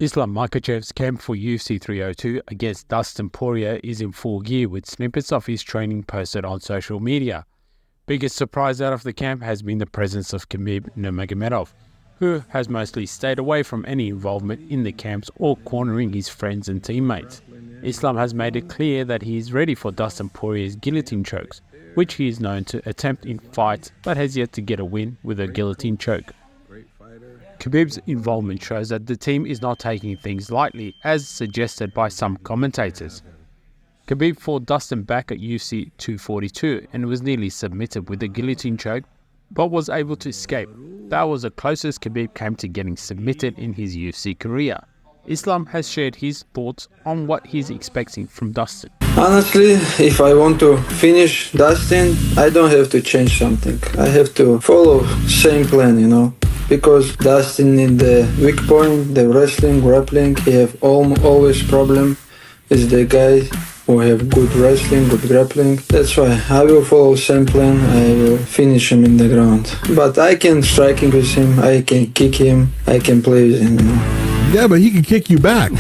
Islam Makhachev's camp for UFC 302 against Dustin Poirier is in full gear, with snippets of his training posted on social media. Biggest surprise out of the camp has been the presence of Khabib Nurmagomedov, who has mostly stayed away from any involvement in the camps or cornering his friends and teammates. Islam has made it clear that he is ready for Dustin Poirier's guillotine chokes, which he is known to attempt in fights but has yet to get a win with a guillotine choke. Khabib's involvement shows that the team is not taking things lightly, as suggested by some commentators. Khabib fought Dustin back at UFC 242 and was nearly submitted with a guillotine choke, but was able to escape. That was the closest Khabib came to getting submitted in his UFC career. Islam has shared his thoughts on what he's expecting from Dustin. Honestly, if I want to finish Dustin, I don't have to change something. I have to follow same plan, because Dustin in the weak point, the wrestling, grappling, he have always problem. Is the guy who have good wrestling, good grappling. That's why I will follow same plan. I will finish him in the ground. But I can striking with him, I can kick him, I can play with him. Yeah, but he can kick you back.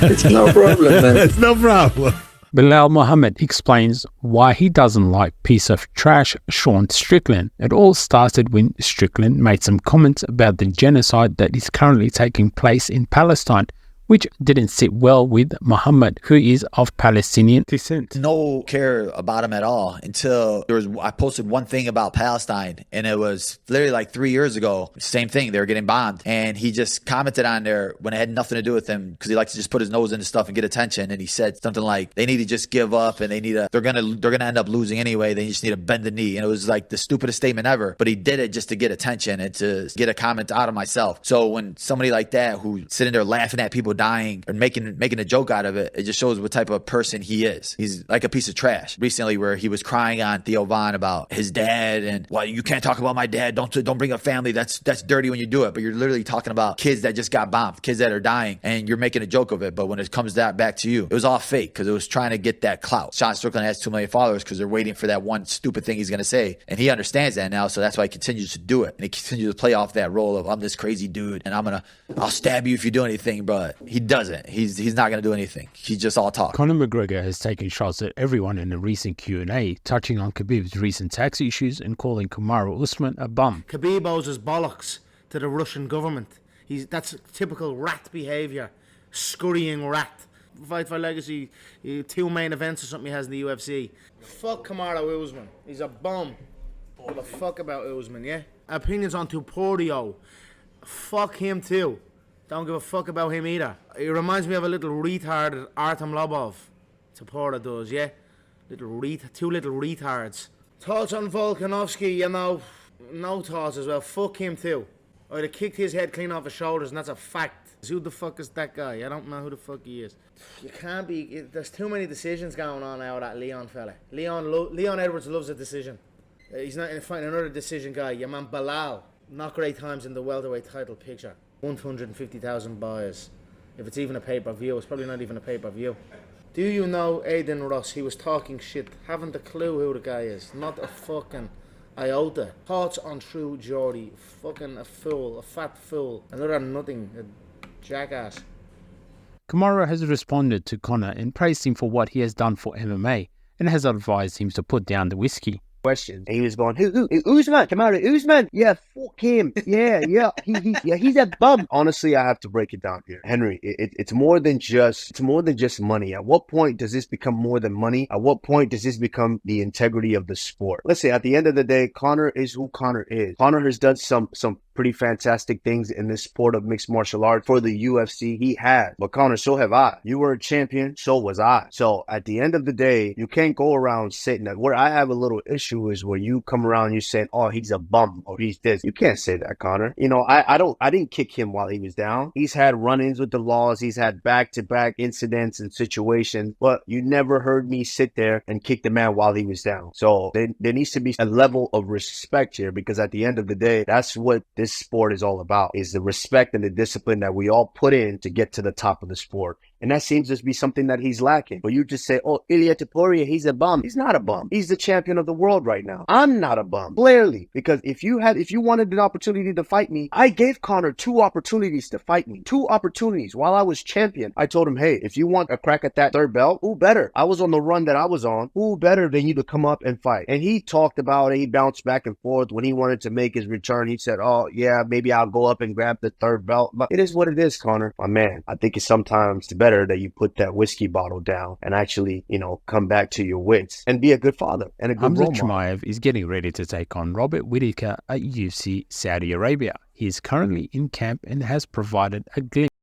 It's no problem, man. It's no problem. Belal Muhammad explains why he doesn't like piece of trash Sean Strickland. It all started when Strickland made some comments about the genocide that is currently taking place in Palestine, which didn't sit well with Muhammad, who is of Palestinian descent. No care about him at all until I posted one thing about Palestine, and it was literally like 3 years ago. Same thing, they were getting bombed, and he just commented on there when it had nothing to do with him, because he likes to just put his nose into stuff and get attention. And he said something like, they need to just give up, and they're gonna end up losing anyway. They just need to bend the knee. And it was like the stupidest statement ever, but he did it just to get attention and to get a comment out of myself. So when somebody like that, who's sitting there laughing at people dying and making a joke out of it, it just shows what type of person he is. He's like a piece of trash. Recently, where he was crying on Theo Von about his dad and, well, you can't talk about my dad. Don't bring up family. That's dirty when you do it. But you're literally talking about kids that just got bombed, kids that are dying, and you're making a joke of it. But when it comes back to you, it was all fake, because it was trying to get that clout. Sean Strickland has 2 million followers because they're waiting for that one stupid thing he's gonna say, and he understands that now. So that's why he continues to do it, and he continues to play off that role of, I'm this crazy dude, and I'll stab you if you do anything. But he doesn't. He's not going to do anything. He's just all talk. Conor McGregor has taken shots at everyone in a recent Q&A, touching on Khabib's recent tax issues and calling Kamaru Usman a bum. Khabib owes his bollocks to the Russian government. That's typical rat behaviour. Scurrying rat. Fight for Legacy, 2 main events or something he has in the UFC. Fuck Kamaru Usman. He's a bum. Give a fuck about Usman, yeah? Opinions on Tuporio. Fuck him too. Don't give a fuck about him either. It reminds me of a little retard Artem Lobov. Tapora does, yeah? Two little retards. Thoughts on Volkanovski, no thoughts as well. Fuck him too. I'd have kicked his head clean off his shoulders, and that's a fact. Who the fuck is that guy? I don't know who the fuck he is. You can't be... There's too many decisions going on now with that Leon fella. Leon Edwards loves a decision. He's not fighting another decision guy. Your man Belal. Not great times in the welterweight title picture. 150,000 buyers. If it's even a pay-per-view, it's probably not even a pay-per-view. Do you know Aiden Ross? He was talking shit. Haven't a clue who the guy is. Not a fucking iota. Thoughts on True Geordie. Fucking a fool. A fat fool. Another nothing. A jackass. Kamaru has responded to Conor and praised him for what he has done for MMA, and has advised him to put down the whiskey. Questions. He was going, who? Usman, Kamaru Usman. Yeah, fuck him. Yeah, he's a bum. Honestly, I have to break it down here, Henry. It's more than just money. At what point does this become more than money? At what point does this become the integrity of the sport? Let's say at the end of the day, Conor is who Conor is. Conor has done some pretty fantastic things in this sport of mixed martial arts for the UFC. He has. But Conor, so have I. You were a champion, so was I. So at the end of the day, you can't go around sitting there. Where I have a little issue is where you come around and you say, oh, he's a bum or he's this. You can't say that, Conor. I didn't kick him while he was down. He's had run-ins with the laws. He's had back-to-back incidents and situations, but you never heard me sit there and kick the man while he was down. So there needs to be a level of respect here, because at the end of the day, that's what this sport is all about, is the respect and the discipline that we all put in to get to the top of the sport. And that seems to be something that he's lacking. But you just say, oh, Ilia Topuria, he's a bum. He's not a bum. He's the champion of the world right now. I'm not a bum, clearly. Because if you wanted an opportunity to fight me, I gave Conor 2 opportunities to fight me. 2 opportunities while I was champion. I told him, hey, if you want a crack at that 3rd belt, who better? I was on the run that I was on. Who better than you to come up and fight? And he talked about it. He bounced back and forth. When he wanted to make his return, he said, oh, yeah, maybe I'll go up and grab the 3rd belt. But it is what it is, Conor. My man, I think it's sometimes better that you put that whiskey bottle down and actually, come back to your wits and be a good father and a good role Khamzat model. Chimaev is getting ready to take on Robert Whittaker at UFC Saudi Arabia. He is currently in camp and has provided a glimpse